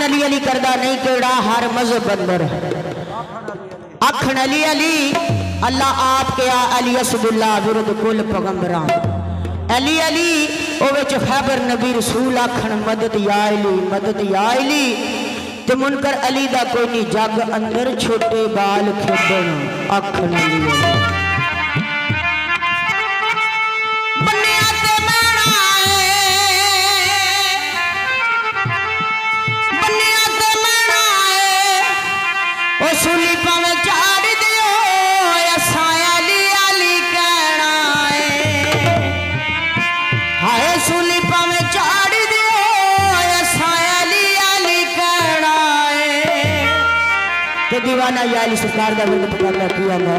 आखन अली अली करदा नहीं केड़ा हर मजहब अंदर है। आखन अली अली अल्लाह आप क्या अली असदुल्ला विरुद्ध कुल पैगंबरां अली अली ओवे च खैबर नबी रसूल आखन मदद या अली ते मुनकर अली दा कोई नहीं जग अंदर छोटे बाल खेडण आखन अली अली सुली पावे चाड़ दियो असा अली अली कहना है। हाय सुली पावे चाड़ दियो असा अली अली कहना है। तो दीवाना या अली सरकार दा विरद पकड़ना किया ना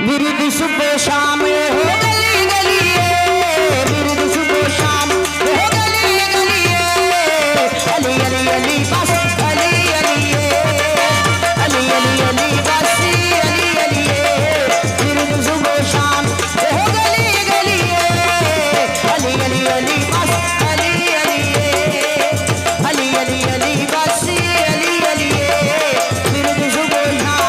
विरद सुबह शाम हो गली गली विरद सुबह शाम हो गली गली अली अली अली बस अली अली अली अली अली बासी अली अली विरुद्ध सुबह शाम हो गली गली अली अली अली बस अली अली अली अली अली बासी अली अली विरुद्ध सुबह शाम।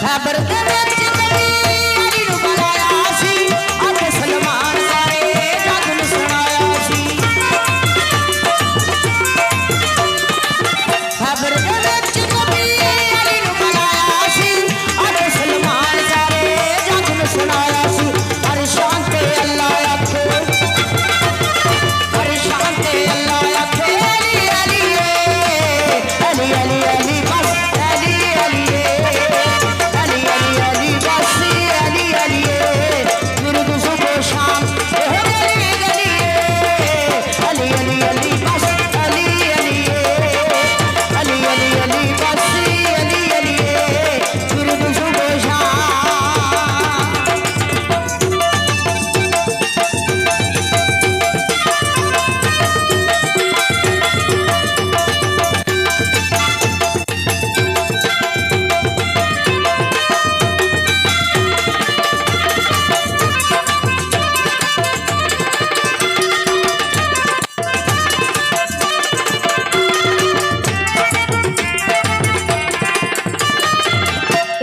खैबर दे विच नबी अली नूं बुलाया सी अते सलमान सारे जग नूं सुनाया सी। खैबर दे विच नबी अली नूं बुलाया सी अते सलमान सारे जग नूं सुनाया सी। हर शान ते अल्लाह आखे हर शान ते अल्लाह आखे अली अली अली अली अली बस अली अली अली अली अली बासी अली अली विरुद्ध सुबह शाम हो गली गली अली अली अली बस अली अली अली अली अली बासी अली अली विरुद्ध सुबह शाम।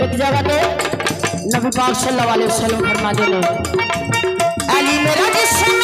एक जगह पे नबी पाक सल्लल्लाहु अलैहि वसल्लम फरमाते हैं अली मेरा जिस्म